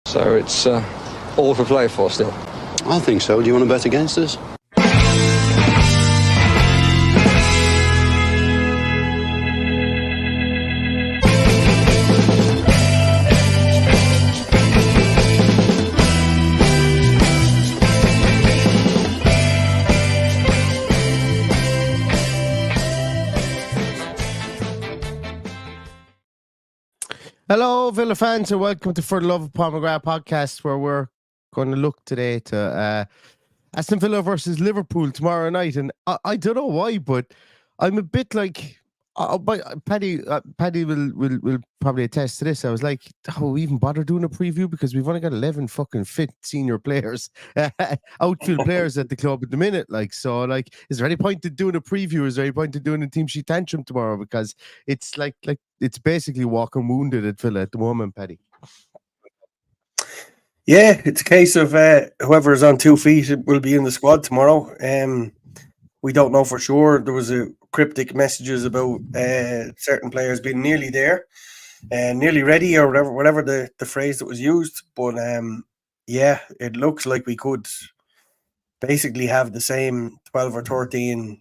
So it's all for play for still. I think so. Do you want to bet against us? Hello, Villa fans, and welcome to For the Love of Paul McGrath podcast, where we're going to look today to Aston Villa versus Liverpool tomorrow night. And I don't know why, but I'm a bit like Paddy will probably attest to this. I was like, oh, we even bother doing a preview because we've only got 11 fucking fit senior players, outfield players at the club at the minute. Like, so, like, is there any point in doing a preview? Is there any point in doing a team sheet tantrum tomorrow? Because it's like it's basically walking wounded at Villa at the moment, Paddy. Yeah, it's a case of whoever is on 2 feet will be in the squad tomorrow. We don't know for sure. There was cryptic messages about certain players being nearly there, nearly ready, or whatever the phrase that was used. But yeah, it looks like we could basically have the same 12 or 13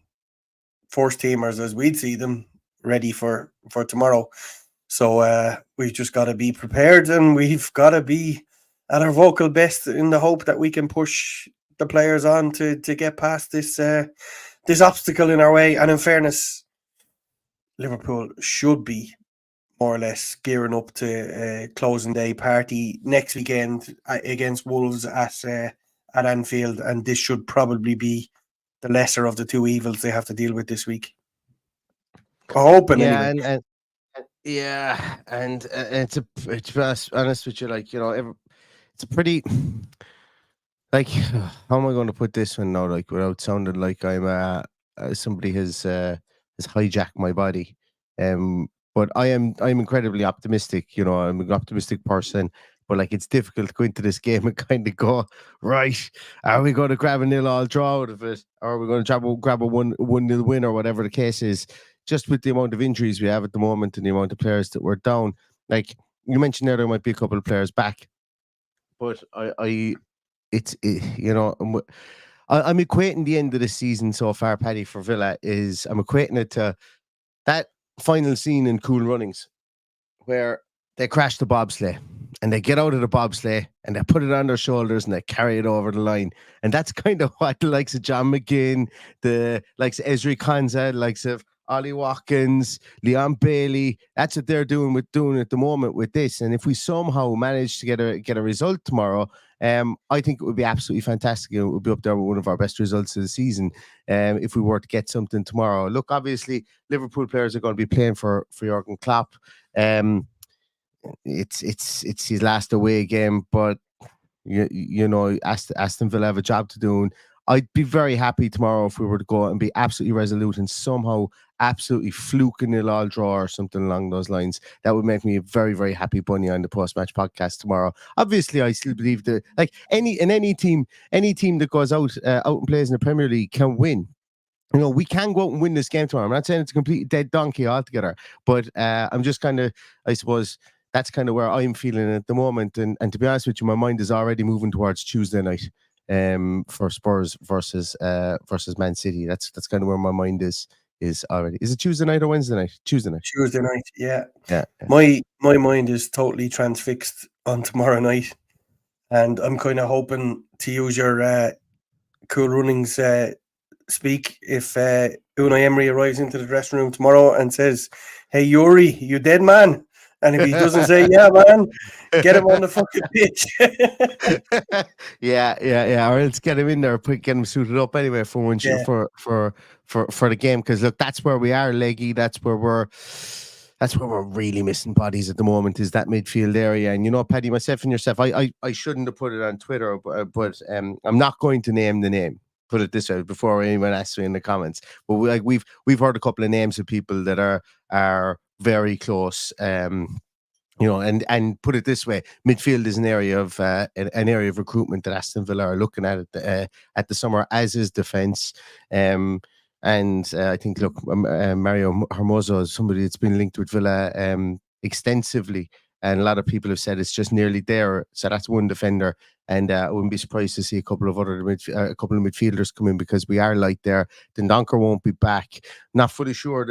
first teamers as we'd see them ready for tomorrow. So we've just got to be prepared, and we've got to be at our vocal best in the hope that we can push the players on to get past this this obstacle in our way. And in fairness, Liverpool should be more or less gearing up to a closing day party next weekend against Wolves at Anfield, and this should probably be the lesser of the two evils they have to deal with this week. I hope, anyway. And it's honest with you, like, you know, it's a pretty, like, how am I going to put this one now, like, without sounding like I'm somebody has hijacked my body, but I'm incredibly optimistic. You know, I'm an optimistic person, but like, it's difficult to go into this game and kind of go, right, are we going to grab a 0-0 draw out of it, or are we going to grab a 1-0 win, or whatever the case is? Just with the amount of injuries we have at the moment and the amount of players that we're down, like you mentioned there might be a couple of players back, but I'm equating the end of the season so far, Paddy, for Villa I'm equating it to that final scene in Cool Runnings where they crash the bobsleigh and they get out of the bobsleigh and they put it on their shoulders and they carry it over the line. And that's kind of what the likes of John McGinn, the likes of Ezri Konsa, the likes of Ollie Watkins, Leon Bailey, that's what they're doing at the moment with this. And if we somehow manage to get a result tomorrow, I think it would be absolutely fantastic. It would be up there with one of our best results of the season if we were to get something tomorrow. Look, obviously, Liverpool players are going to be playing for Jurgen Klopp. It's his last away game, but you know, Aston Villa have a job to do. And I'd be very happy tomorrow if we were to go out and be absolutely resolute and somehow absolutely fluke a 0-0 draw or something along those lines. That would make me a very, very happy bunny on the post-match podcast tomorrow. Obviously, I still believe that, like, any team that goes out and plays in the Premier League can win. You know, we can go out and win this game tomorrow. I'm not saying it's a complete dead donkey altogether, but I'm just kind of, I suppose, that's kind of where I'm feeling at the moment. And to be honest with you, my mind is already moving towards Tuesday night for Spurs versus Man City. That's kind of where my mind is already. Is it Tuesday night or Wednesday night? Tuesday night. Tuesday night, yeah. My mind is totally transfixed on tomorrow night, and I'm kind of hoping to use your Cool Runnings speak if Unai Emery arrives into the dressing room tomorrow and says, "Hey Yuri, you dead man?" And if he doesn't say, "Yeah, man," get him on the fucking pitch. yeah. Or let's get him in there, get him suited up anyway for one for the game. Because look, that's where we are, Leggy. That's where we're really missing bodies at the moment, is that midfield area. And you know, Paddy, myself and yourself, I shouldn't have put it on Twitter, but I'm not going to name the name. Put it this way before anyone asks me in the comments. But we've heard a couple of names of people that are very close. You know, and put it this way, midfield is an area of recruitment that Aston Villa are looking at the summer, as is defence. And I think, look, Mario Hermoso is somebody that's been linked with Villa extensively and a lot of people have said it's just nearly there. So that's one defender, and I wouldn't be surprised to see a couple of midfielders come in, because we are light there. Dendoncker won't be back. Not fully sure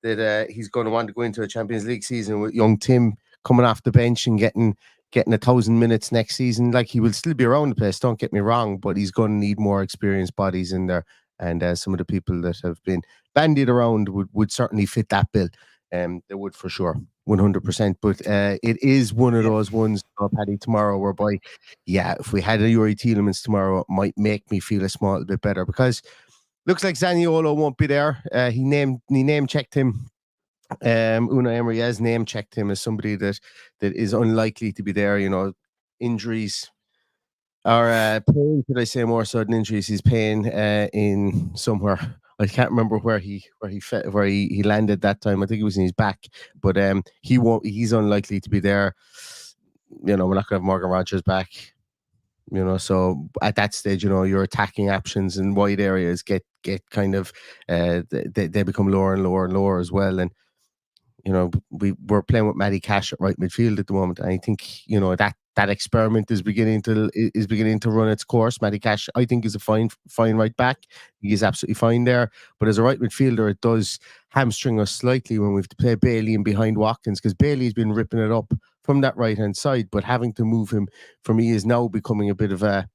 that he's going to want to go into a Champions League season with young Tim coming off the bench and getting 1,000 minutes next season. Like, he will still be around the place, don't get me wrong, but he's going to need more experienced bodies in there. And some of the people that have been bandied around would certainly fit that bill. They would for sure, 100%. But it is one of those ones, Paddy, tomorrow, whereby, if we had a Yuri Tielemans tomorrow, it might make me feel a small bit better, because looks like Zaniolo won't be there. He name checked him. Unai Emery has name checked him as somebody that is unlikely to be there. You know, injuries or pain, should I say, more so than injuries. He's paying in somewhere. I can't remember where he landed that time. I think it was in his back, but he's unlikely to be there. You know, we're not going to have Morgan Rogers back. You know, so at that stage, you know, your attacking options in wide areas get kind of they become lower and lower and lower as well. And you know, we're playing with Matty Cash at right midfield at the moment. And I think, you know, that experiment is beginning to run its course. Matty Cash, I think, is a fine right back. He is absolutely fine there. But as a right midfielder, it does hamstring us slightly when we have to play Bailey in behind Watkins, because Bailey's been ripping it up from that right hand side. But having to move him, for me, is now becoming a bit of a,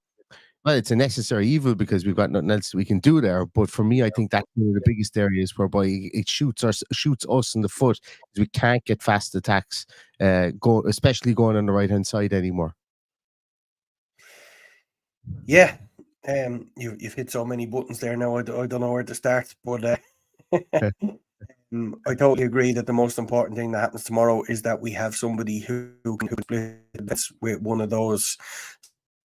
well, it's a necessary evil, because we've got nothing else we can do there. But for me, I think that's one of the biggest areas whereby it shoots us in the foot, because we can't get fast attacks, especially going on the right hand side anymore. Yeah, you've hit so many buttons there now. I don't know where to start, but I totally agree that the most important thing that happens tomorrow is that we have somebody who can split with one of those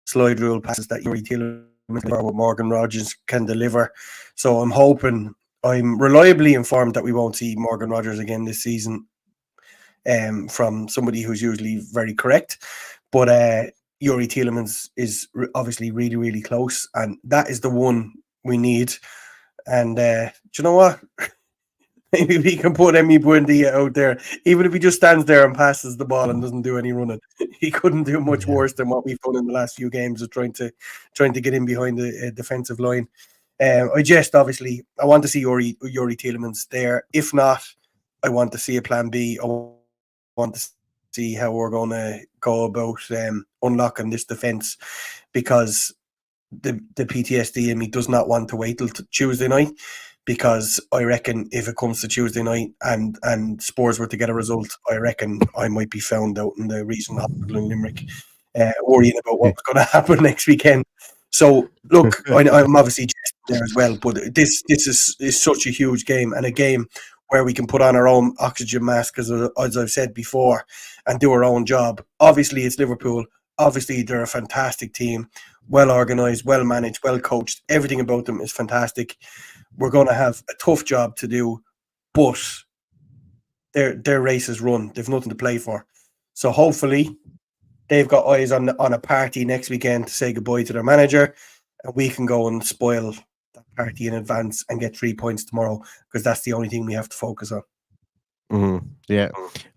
slide rule passes that Yuri Tielemans or Morgan Rogers can deliver. So I'm reliably informed that we won't see Morgan Rogers again this season, from somebody who's usually very correct. But Yuri Tielemans is obviously really, really close, and that is the one we need. And do you know what? Maybe we can put Emi Buendia out there, even if he just stands there and passes the ball and doesn't do any running. He couldn't do much worse than what we've done in the last few games of trying to get in behind the defensive line. I want to see Yuri Tielemans there. If not, I want to see a plan B. I want to see how we're going to go about unlocking this defense, because the PTSD in me does not want to wait till Tuesday night. Because I reckon if it comes to Tuesday night and Spurs were to get a result, I reckon I might be found out in the regional hospital in Limerick, worrying about what's going to happen next weekend. So, look, I'm obviously there as well, but this is such a huge game, and a game where we can put on our own oxygen mask, as I've said before, and do our own job. Obviously, it's Liverpool. Obviously, they're a fantastic team, well organised, well managed, well coached. Everything about them is fantastic. We're going to have a tough job to do, but their race is run. They've nothing to play for. So hopefully they've got eyes on a party next weekend to say goodbye to their manager, and we can go and spoil that party in advance and get 3 points tomorrow, because that's the only thing we have to focus on. Mm-hmm. Yeah.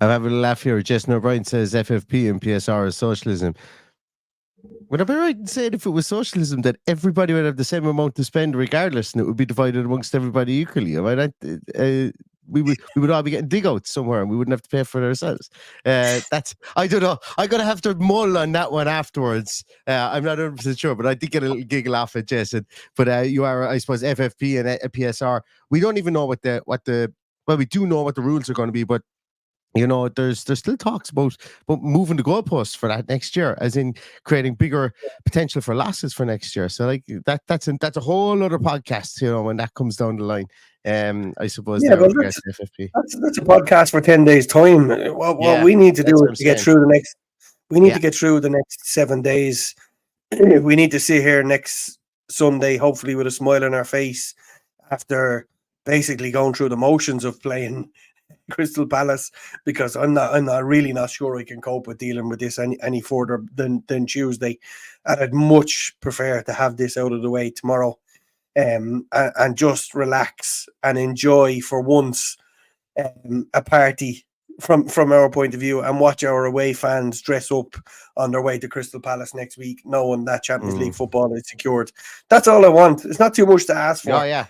I'm having a laugh here. Jason O'Brien says FFP and PSR is socialism. Would I be right in saying if it was socialism that everybody would have the same amount to spend regardless, and it would be divided amongst everybody equally? Am I right? We would all be getting dig outs somewhere, and we wouldn't have to pay for it ourselves. I don't know. I'm gonna have to mull on that one afterwards. I'm not 100% sure, but I did get a little giggle off it, Jason. But you are, I suppose, FFP and PSR. We don't even know well, we do know what the rules are going to be, but you know, there's still talks about moving the goalposts for that next year, as in creating bigger potential for losses for next year. So like that's a whole other podcast, you know, when that comes down the line. I suppose. Yeah, well, that's a podcast for 10 days time. What we need to do is to get through the next. We need to get through the next 7 days. We need to sit here next Sunday, hopefully with a smile on our face, after basically going through the motions of playing Crystal Palace, because I'm really not sure I can cope with dealing with this any further than Tuesday, and I'd much prefer to have this out of the way tomorrow, and just relax and enjoy for once a party from our point of view, and watch our away fans dress up on their way to Crystal Palace next week, knowing that Champions League football is secured. That's all I want. It's not too much to ask for. Oh, yeah.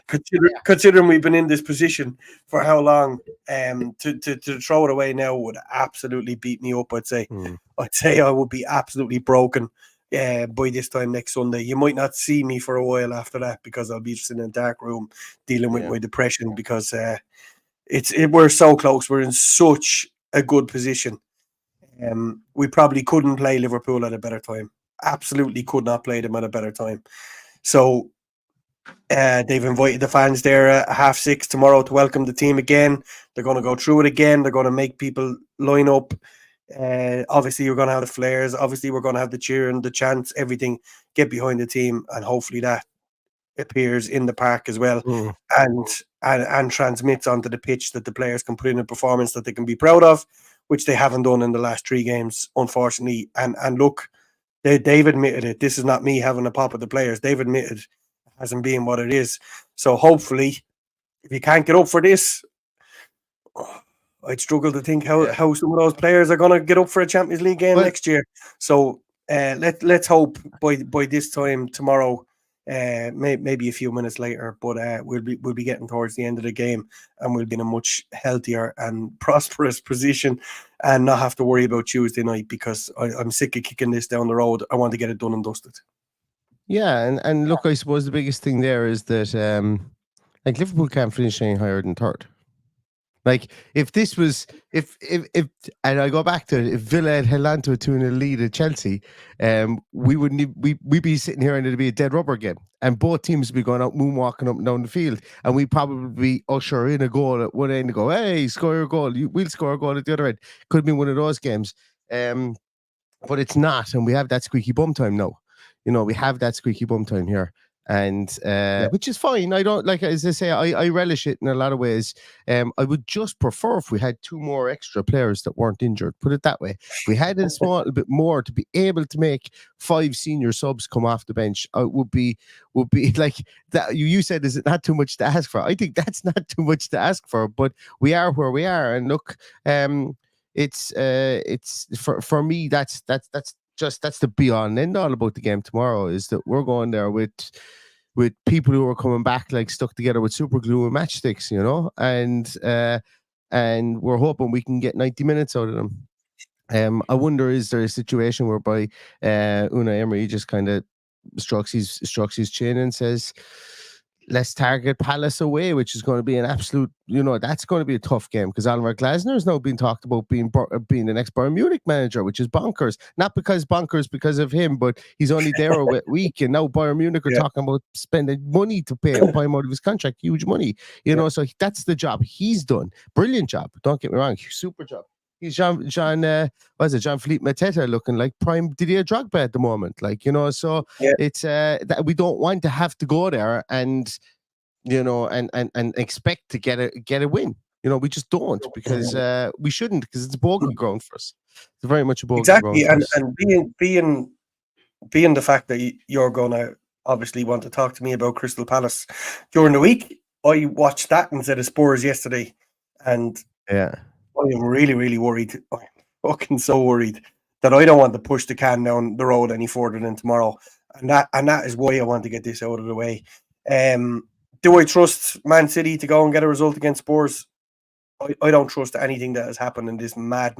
Considering we've been in this position for how long, to throw it away now would absolutely beat me up. I'd say I would be absolutely broken by this time next Sunday. You might not see me for a while after that, because I'll be just in a dark room dealing with my depression, because we're so close. We're in such a good position. We probably couldn't play Liverpool at a better time. Absolutely could not play them at a better time. So they've invited the fans there at 6:30 tomorrow to welcome the team again. They're going to go through it again. They're going to make people line up. Obviously, you're going to have the flares. Obviously, we're going to have the cheering, the chants, everything. Get behind the team, and hopefully that appears in the park as well, and transmits onto the pitch, that the players can put in a performance that they can be proud of, which they haven't done in the last 3 games, unfortunately. And look, they've admitted it. This is not me having a pop at the players. They've admitted it hasn't been what it is. So hopefully, if you can't get up for this, I'd struggle to think how some of those players are going to get up for a Champions League game next year. So let's hope by this time tomorrow, maybe a few minutes later, but we'll be getting towards the end of the game, and we'll be in a much healthier and prosperous position, and not have to worry about Tuesday night, because I'm sick of kicking this down the road. I want to get it done and dusted. Yeah, and look, I suppose the biggest thing there is that like Liverpool can't finish any higher than third. Like, if this was, if and I go back to it, if Villa had held on to a 2-0 lead at Chelsea, we'd be sitting here and it'd be a dead rubber game, and both teams would be going out moonwalking up and down the field, and we'd probably usher in a goal at one end and go, "Hey, score your goal! We'll score a goal at the other end." Could have been one of those games, but it's not, and we have that squeaky bum time now. We have that squeaky bum time here. And which is fine. I don't, like, as I say, I relish it in a lot of ways. I would just prefer if we had 2 more extra players that weren't injured. Put it that way. If we had a small bit more to be able to make 5 senior subs come off the bench, would be like that. You said, is it not too much to ask for? I think that's not too much to ask for. But we are where we are, and look, it's for me, that's the be all and end all about the game tomorrow, is that we're going there with people who are coming back like stuck together with super glue and matchsticks, and we're hoping we can get 90 minutes out of them. I wonder, is there a situation whereby Unai Emery just kind of strokes his chin and says, let's target Palace away, which is going to be an absolute, that's going to be a tough game, because Oliver Glasner has now been talked about being the next Bayern Munich manager, which is bonkers. Not because of him, but he's only there a week, and now Bayern Munich are talking about spending money to pay him out of his contract, huge money. So that's the job he's done. Brilliant job. Don't get me wrong, super job. He's Jean Philippe Mateta looking like prime Didier Drogba at the moment, it's that we don't want to have to go there and expect to get a win. We just don't, because we shouldn't, because it's a bogey ground for us. It's very much a bogey exactly, ground and being the fact that you're gonna obviously want to talk to me about Crystal Palace during the week. I watched that instead of Spurs yesterday, and I am really, really worried. I'm fucking so worried that I don't want to push the can down the road any further than tomorrow. And that is why I want to get this out of the way. Do I trust Man City to go and get a result against Spurs? I don't trust anything that has happened in this mad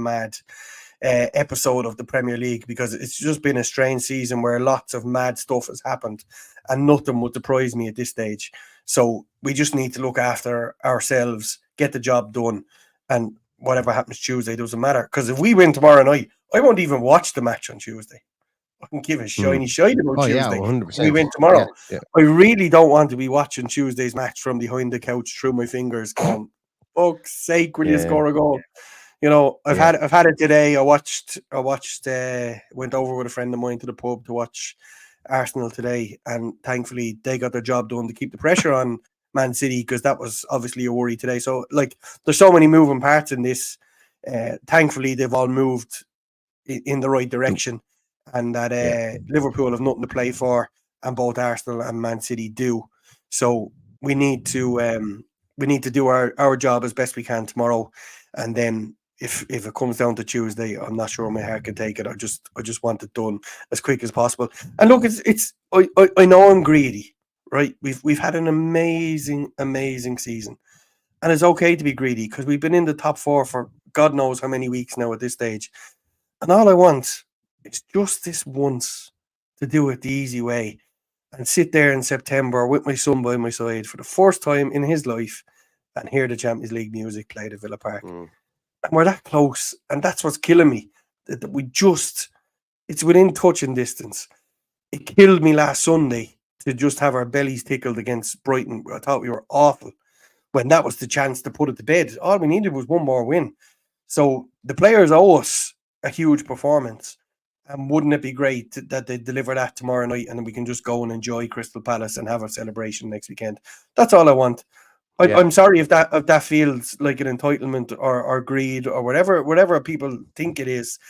episode of the Premier League, because it's just been a strange season where lots of mad stuff has happened, and nothing would surprise me at this stage. So we just need to look after ourselves, get the job done, and whatever happens Tuesday doesn't matter. Because if we win tomorrow night, I won't even watch the match on Tuesday. I can give a shiny shite about Tuesday. Yeah, 100%. We win tomorrow. Yeah. I really don't want to be watching Tuesday's match from behind the couch through my fingers going, fuck's sake, will you score a goal? I've had it today. I watched went over with a friend of mine to the pub to watch Arsenal today, and thankfully they got their job done to keep the pressure on Man City, because that was obviously a worry today. So there's so many moving parts in this. Thankfully they've all moved in the right direction, and that Liverpool have nothing to play for, and both Arsenal and Man City do. So we need to do our job as best we can tomorrow, and then if it comes down to Tuesday, I'm not sure my heart can take it. I just want it done as quick as possible. And look, I know I'm greedy, right? We've had an amazing season, and it's okay to be greedy because we've been in the top 4 for God knows how many weeks now at this stage. And all I want is just this once to do it the easy way and sit there in September with my son by my side for the first time in his life and hear the Champions League music played at Villa Park. And we're that close, and that's what's killing me. That it's within touching distance. It killed me last Sunday to just have our bellies tickled against Brighton. I thought we were awful when that was the chance to put it to bed. All we needed was one more win. So the players owe us a huge performance. And wouldn't it be great that they deliver that tomorrow night and then we can just go and enjoy Crystal Palace and have a celebration next weekend? That's all I want. I'm sorry if that feels like an entitlement or greed or whatever people think it is.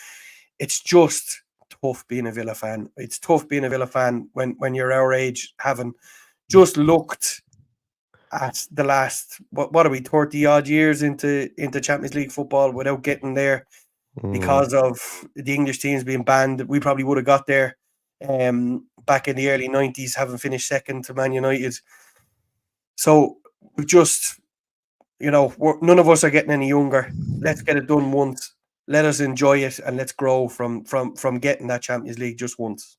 It's just tough being a Villa fan. It's tough being a Villa fan when you're our age, having just looked at the last what are we 30 odd years into Champions League football without getting there because of the English teams being banned. We probably would have got there back in the early 90s, having finished second to Man United. So we just, none of us are getting any younger. Let's get it done once. Let us enjoy it, and let's grow from getting that Champions League just once.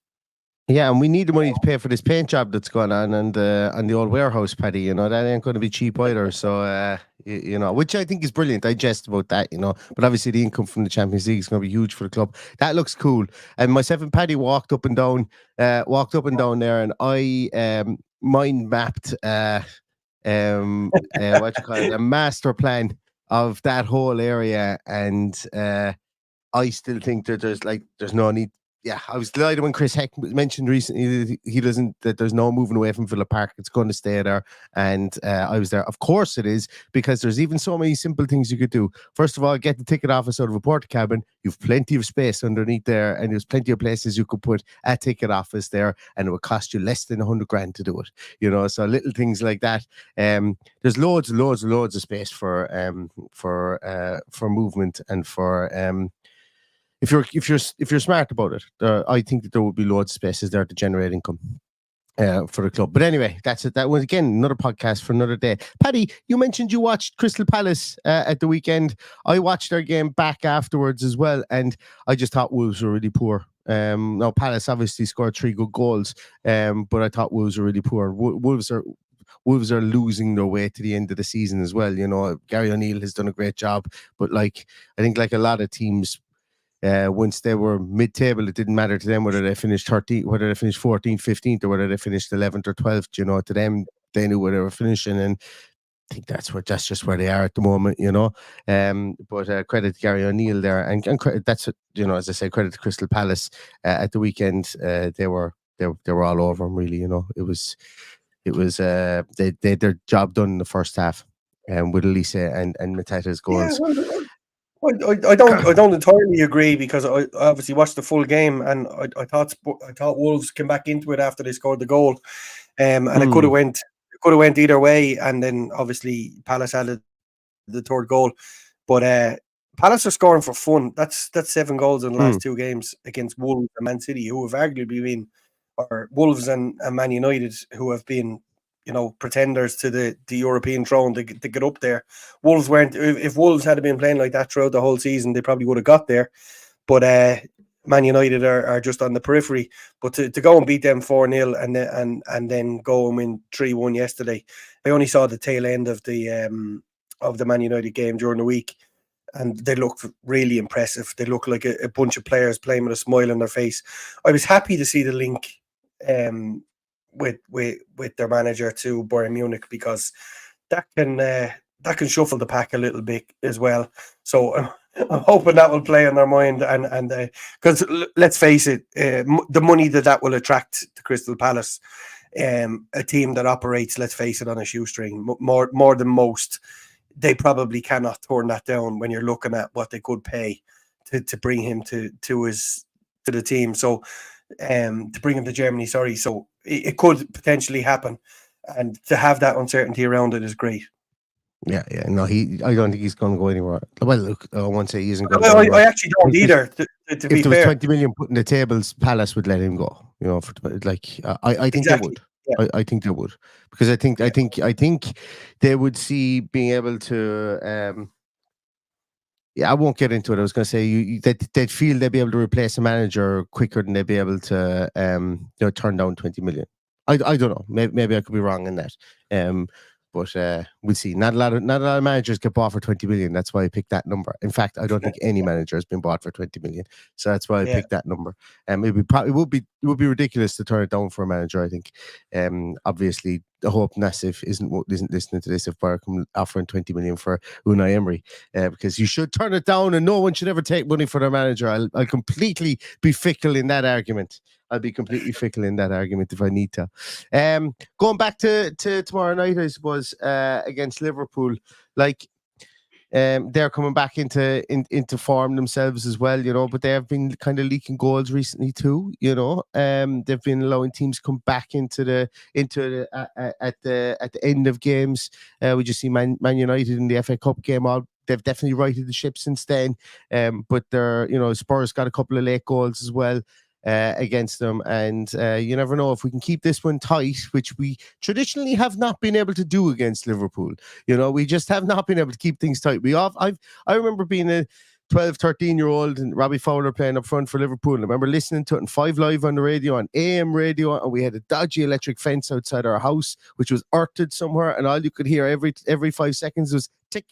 Yeah, and we need the money to pay for this paint job that's going on and the old warehouse, Paddy. That ain't going to be cheap either. So, which I think is brilliant. I jest about that, But obviously, the income from the Champions League is going to be huge for the club. That looks cool. And myself and Paddy walked up and down there, and I mind mapped a master plan of that whole area, and I still think that there's no need. Yeah, I was delighted when Chris Heck mentioned recently that there's no moving away from Villa Park. It's going to stay there. And I was there. Of course it is, because there's even so many simple things you could do. First of all, get the ticket office out of a porta cabin. You've plenty of space underneath there, and there's plenty of places you could put a ticket office there, and it would cost you less than 100 grand to do it. So little things like that. There's loads of space for movement and for if you're smart about it, I think that there will be loads of spaces there to generate income for the club. But anyway, that's it. That was, again, another podcast for another day. Paddy, you mentioned you watched Crystal Palace at the weekend. I watched their game back afterwards as well, and I just thought Wolves were really poor. Now, Palace obviously scored 3 good goals, but I thought Wolves were really poor. Wolves are losing their way to the end of the season as well. Gary O'Neill has done a great job, but I think like a lot of teams, once they were mid-table, it didn't matter to them whether they finished 13th, whether they finished 14th, 15th, or whether they finished 11th or 12th. To them, they knew where they were finishing, and I think that's just where they are at the moment. But credit to Gary O'Neill there, and that's as I say, credit to Crystal Palace at the weekend. They were all over them, really. It was they had their job done in the first half, with Elise and Mateta's goals. Yeah, I don't entirely agree, because I obviously watched the full game, and I thought Wolves came back into it after they scored the goal, and it could have went either way, and then obviously Palace added the third goal, but Palace are scoring for fun. That's 7 goals in the last 2 games against Wolves and Man City, who have arguably been, or Wolves and Man United, who have been, pretenders to the European throne to get up there. Wolves weren't. If Wolves had been playing like that throughout the whole season, they probably would have got there. But Man United are just on the periphery. But to go and beat them 4-0 and then go and win 3-1 yesterday, I only saw the tail end of the Man United game during the week, and they looked really impressive. They look like a bunch of players playing with a smile on their face. I was happy to see the link with their manager to Bayern Munich, because that can shuffle the pack a little bit as well. So I'm hoping that will play on their mind, and because let's face it, the money that will attract to Crystal Palace, a team that operates, let's face it, on a shoestring more than most, they probably cannot turn that down when you're looking at what they could pay to bring him to the team. So to bring him to Germany, sorry. So it could potentially happen, and to have that uncertainty around it is great. Yeah. No, I don't think he's going to go anywhere. Well, look, I won't say he isn't going to I, go I anywhere. actually don't either. To be If there was fair, 20 million put in the tables, Palace would let him go. You know, I think they exactly. would. Yeah. I think they would, because I think they would see being able to. Yeah, I won't get into it. I was going to say they'd feel they'd be able to replace a manager quicker than they'd be able to turn down 20 million. I don't know. Maybe I could be wrong in that. But we'll see. Not a lot of managers get bought for 20 million. That's why I picked that number. In fact, I don't think any manager has been bought for 20 million. So that's why I picked that number. It would be ridiculous to turn it down for a manager, I think. Obviously, I hope Nassif isn't listening to this if Bayern come offering 20 million for Unai Emery, because you should turn it down, and no one should ever take money for their manager. I'll completely be fickle in that argument. I'll be completely fickle in that argument if I need to. Going back to tomorrow night, I suppose, against Liverpool, like they're coming back into form themselves as well, you know, but they have been kind of leaking goals recently too, you know. They've been allowing teams come back into the at the end of games. We just see Man United in the FA Cup game. They've definitely righted the ship since then. But Spurs got a couple of late goals as well against them, and you never know if we can keep this one tight, which we traditionally have not been able to do against Liverpool. You know, we just have not been able to keep things tight. I remember being a 12, 13-year-old and Robbie Fowler playing up front for Liverpool. I remember listening to it on 5 Live on the radio, on AM radio, and we had a dodgy electric fence outside our house, which was earthed somewhere, and all you could hear every 5 seconds was tick,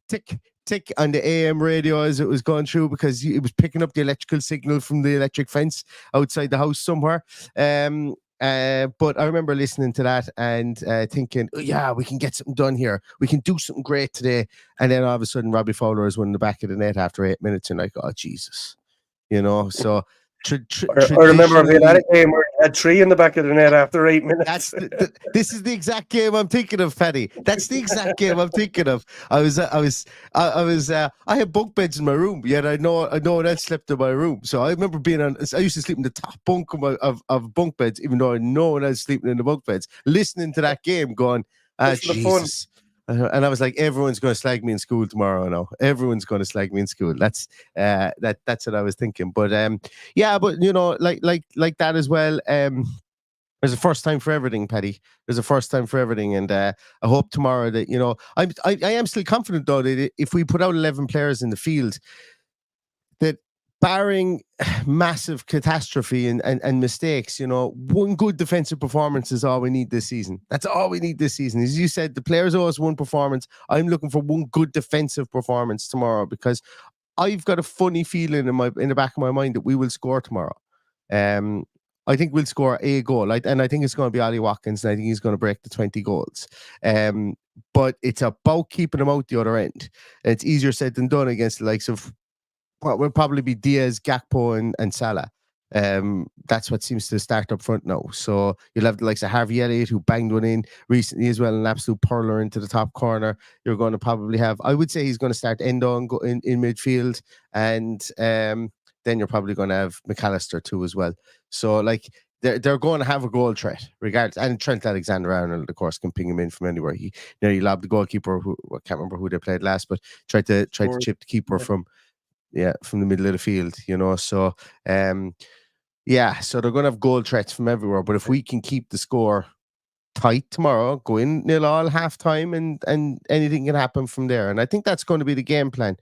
tick, tick on the AM radio as it was going through, because it was picking up the electrical signal from the electric fence outside the house somewhere. But I remember listening to that and thinking, oh, yeah, we can get something done here. We can do something great today. And then all of a sudden, Robbie Fowler is winning the back of the net after 8 minutes. And like, oh, Jesus. You know, so I remember being at a game where you had 3 in the back of the net after 8 minutes. This is the exact game I'm thinking of, Paddy. That's the exact game I'm thinking of. I had bunk beds in my room, yet I know one else slept in my room. So I remember I used to sleep in the top bunk of bunk beds, even though I know no one else sleeping in the bunk beds, listening to that game, going, Jesus. And I was like, everyone's going to slag me in school tomorrow. No, everyone's going to slag me in school. That's what I was thinking. But but you know, like that as well. There's a first time for everything, Paddy. There's a first time for everything, and I hope tomorrow that, you know, I am still confident though that if we put out 11 players in the field, that barring massive catastrophe and mistakes, you know, one good defensive performance is all we need this season. That's all we need this season. As you said, the players owe us one performance. I'm looking for one good defensive performance tomorrow, because I've got a funny feeling in the back of my mind that we will score tomorrow. I think we'll score a goal, and I think it's going to be Ollie Watkins, and I think he's going to break the 20 goals. But it's about keeping him out the other end. And it's easier said than done against the likes of what will probably be Diaz, Gakpo, and Salah. That's what seems to start up front now. So you'll have the likes of Harvey Elliott, who banged one in recently as well, an absolute perler into the top corner. You're going to probably have, I would say he's going to start Endo in midfield, and then you're probably going to have McAllister too as well. So like they're going to have a goal threat regardless. And Trent Alexander-Arnold, of course, can ping him in from anywhere. He lobbed the goalkeeper, who I can't remember who they played last, but tried to chip the keeper from the middle of the field, you know. So so they're going to have goal threats from everywhere. But if we can keep the score tight tomorrow, go in 0-0 half time, and anything can happen from there. And I think that's going to be the game plan.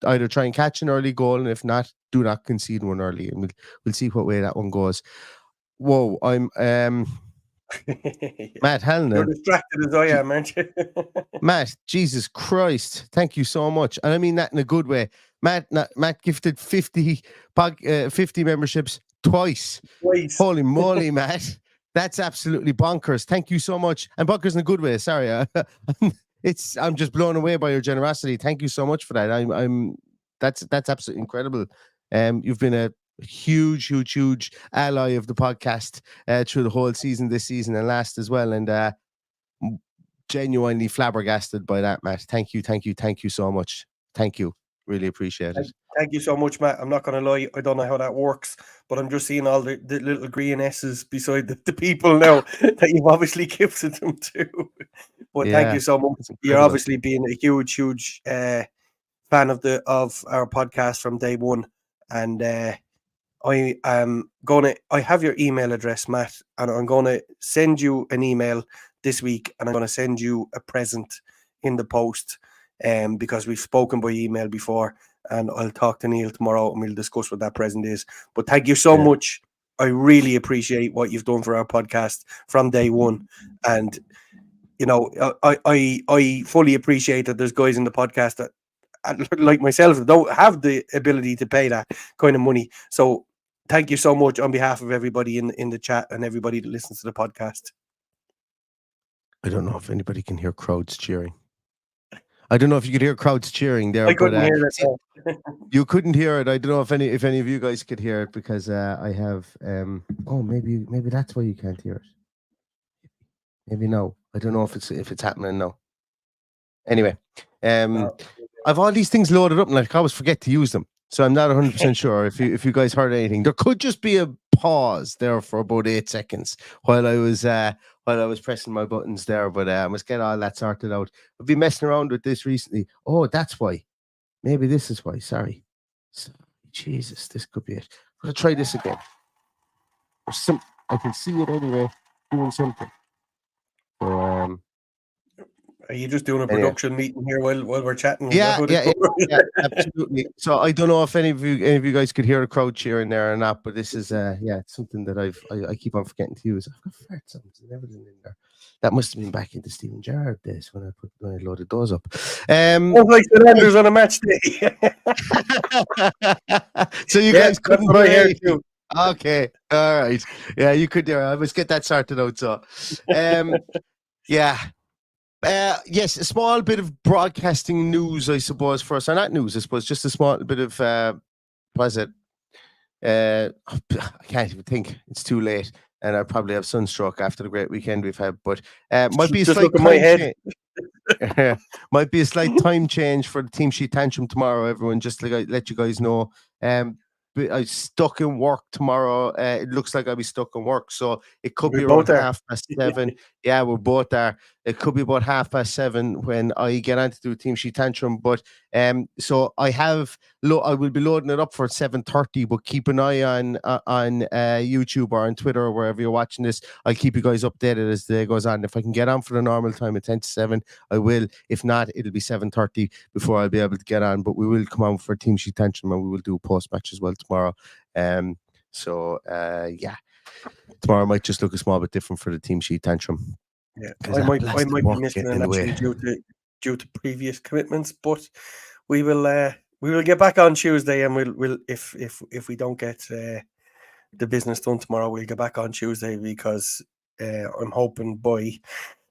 Either try and catch an early goal, and if not, do not concede one early, and we'll see what way that one goes. Whoa, I'm Matt Hallinan. You're distracted as I am, aren't you? Matt, Jesus Christ, thank you so much. And I mean that in a good way. Matt gifted 50 memberships twice. Holy moly, Matt. That's absolutely bonkers. Thank you so much. And bonkers in a good way. Sorry. I'm just blown away by your generosity. Thank you so much for that. That's absolutely incredible. You've been a huge ally of the podcast through the whole season, this season and last as well. And genuinely flabbergasted by that, Matt. Thank you so much. Thank you. Really appreciate it. Thank you so much, Matt. I'm not going to lie. I don't know how that works, but I'm just seeing all the little green S's beside the people now that you've obviously gifted them to. But thank you so much. You're obviously being a huge fan of our podcast from day one. And I have your email address, Matt, and I'm going to send you an email this week, and I'm going to send you a present in the post, because we've spoken by email before, and I'll talk to Neil tomorrow and we'll discuss what that present is. But thank you so much. I really appreciate what you've done for our podcast from day one. And, you know, I fully appreciate that there's guys in the podcast that, like myself, don't have the ability to pay that kind of money. So thank you so much on behalf of everybody in the chat and everybody that listens to the podcast. I don't know if anybody can hear crowds cheering. I don't know if you could hear crowds cheering there. I couldn't hear that. You couldn't hear it. I don't know if any of you guys could hear it, because I have. Maybe that's why you can't hear it. Maybe no. I don't know if it's happening now. Anyway, I've all these things loaded up, and I always forget to use them. So I'm not 100% sure if you guys heard anything. There could just be a pause there for about 8 seconds while I was pressing my buttons there, but I must get all that sorted out. I've been messing around with this recently. Oh, that's why. Maybe this is why. Sorry. Jesus, this could be it. I'm gonna try this again. I can see it anyway doing something. So, are you just doing a production meeting here while we're chatting? Yeah, absolutely. So I don't know if any of you guys could hear the crowd cheering there or not, but this is it's something that I keep on forgetting to use. I've got fart sounds and everything in there. That must have been back into Steven Gerrard days when I loaded those up. Like the Landers on a match day. So you guys couldn't hear it too. Okay, all right. Yeah, you could hear. I must get that sorted out. So, yes, a small bit of broadcasting news, I suppose, for us. Or not news, I suppose, just a small bit of, what is it? I can't even think. It's too late. And I'll probably have sunstroke after the great weekend we've had. But might be a slight time change. Might be a slight time change for the team sheet tantrum tomorrow, everyone, just to let you guys know. I'm stuck in work tomorrow. It looks like I'll be stuck in work, so it could be around 7:30. Yeah, we're both there. It could be about 7:30 when I get on to do team sheet tantrum. But so I will be loading it up for 7:30. But keep an eye on YouTube or on Twitter or wherever you're watching this. I'll keep you guys updated as the day goes on. If I can get on for the normal time at 10 to 7, I will. If not, it'll be 7:30 before I'll be able to get on. But we will come on for team sheet tantrum and we will do a post match as well tomorrow. Tomorrow might just look a small bit different for the team sheet tantrum. Yeah, I might be missing an actually due to previous commitments, but we will get back on Tuesday, and we'll if we don't get the business done tomorrow, we'll get back on Tuesday, because I'm hoping by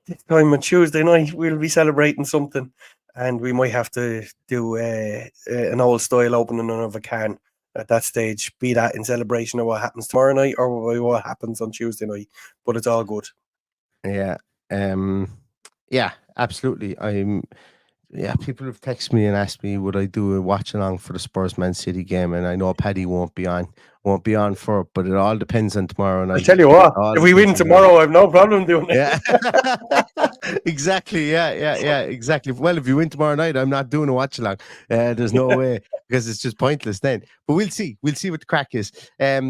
this time on Tuesday night we'll be celebrating something, and we might have to do an old style opening of a can at that stage, be that in celebration of what happens tomorrow night or what happens on Tuesday night. But it's all good. Yeah. Absolutely. People have texted me and asked me would I do a watch along for the Spurs Man City game, and I know Paddy won't be on for it, but it all depends on tomorrow night. I tell you what, if we win tomorrow, I have no problem doing it. Yeah. Exactly. Yeah, exactly. Well, if you win tomorrow night, I'm not doing a watch along. There's no way, because it's just pointless then. But we'll see what the crack is.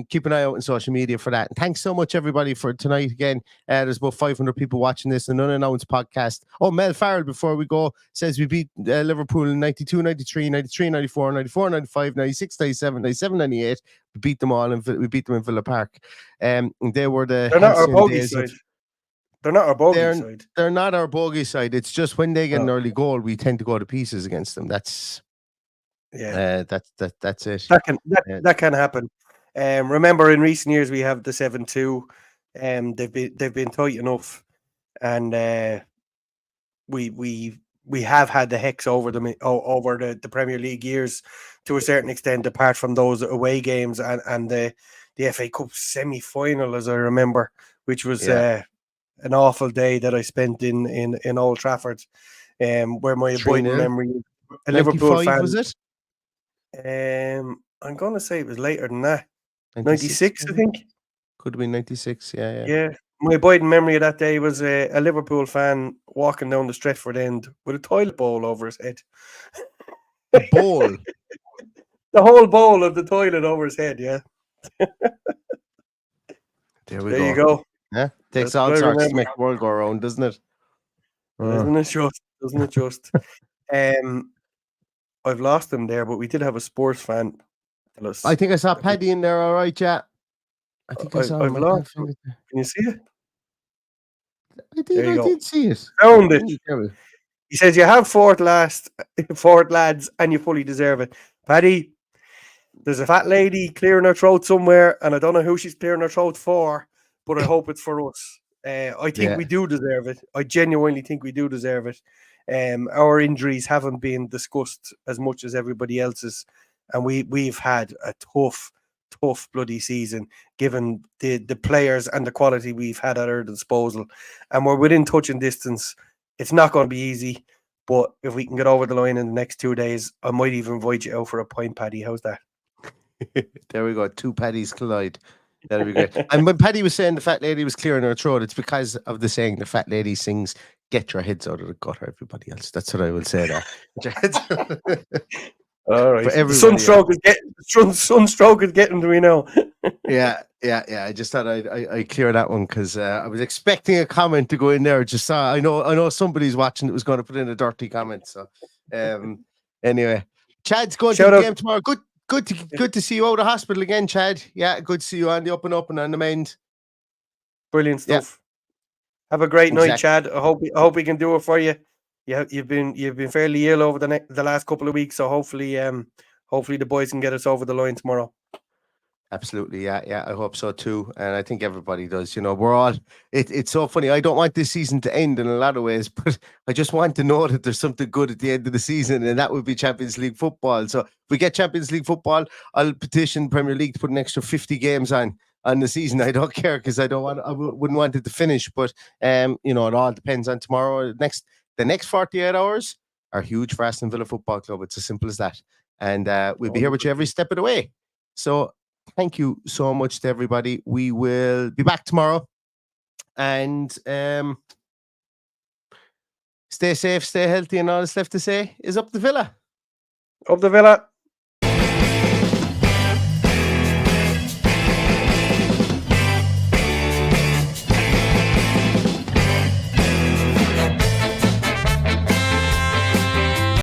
Keep an eye out on social media for that. And thanks so much, everybody, for tonight again. There's about 500 people watching this, an unannounced podcast. Oh, Mel Farrell, before we go, says we beat Liverpool in 92, 93, 93, 94, 94, 95, 96, 97, 97, 98. We beat them all, and we beat them in Villa Park. And they were the... They're not our bogey side. They're not our bogey side. They're not our bogey side. It's just when they get an early goal, we tend to go to pieces against them. That's it. That can happen. Remember, in recent years we have the 7-2. They've been tight enough, and we have had the hex over them over the Premier League years to a certain extent, apart from those away games and the FA Cup semi-final, as I remember, which was an awful day that I spent in Old Trafford, where my abiding memory, a Liverpool fan, was it? I'm going to say it was later than that. 96, 96, I think. Could have been 96. Yeah. Yeah. My abiding memory of that day was a Liverpool fan walking down the Stretford end with a toilet bowl over his head. A bowl. The whole bowl of the toilet over his head, yeah. There we There go. you go. Yeah, takes That's all what I sorts to remember. make the world go around, doesn't it? Isn't it just? Doesn't it just? I've lost him there, but we did have a sports fan tell us. I think I saw Paddy in there, all right, yeah. I think I saw I've him. lost him. Can you see it? I There you go. did see it. Found it. He says you have fourth lads, and you fully deserve it. Paddy, there's a fat lady clearing her throat somewhere, and I don't know who she's clearing her throat for, but I hope it's for us. I think we do deserve it. I genuinely think we do deserve it. Our injuries haven't been discussed as much as everybody else's, and we've had a tough bloody season given the players and the quality we've had at our disposal, and we're within touching distance. It's not going to be easy, but if we can get over the line in the next 2 days, I might even invite you out for a pint, Paddy. How's that? There we go. Two Paddies collide. That'll be great. And when Paddy was saying the fat lady was clearing her throat, it's because of the saying the fat lady sings, "Get your heads out of the gutter, everybody else." That's what I will say there. All right. Sunstroke is getting to me now. Yeah. I just thought I clear that one because I was expecting a comment to go in there. Just saw I know somebody's watching that was going to put in a dirty comment. So anyway, Chad's going to the game tomorrow. Good to see you out of hospital again, Chad. Yeah, good to see you on the up and on the mend. Brilliant stuff. Yeah. Have a great night, Chad. I hope we can do it for you. Yeah, you've been fairly ill over the last couple of weeks, so hopefully the boys can get us over the line tomorrow. Absolutely, yeah. I hope so too, and I think everybody does. You know, we're all. It's so funny. I don't want this season to end in a lot of ways, but I just want to know that there's something good at the end of the season, and that would be Champions League football. So if we get Champions League football, I'll petition Premier League to put an extra 50 games on the season. I don't care because I wouldn't want it to finish. But it all depends on tomorrow. The next 48 hours are huge for Aston Villa Football Club. It's as simple as that, and we'll be here with you every step of the way. So. Thank you so much to everybody. We will be back tomorrow. And stay safe, stay healthy, and all that's left to say is up the Villa. Up the Villa.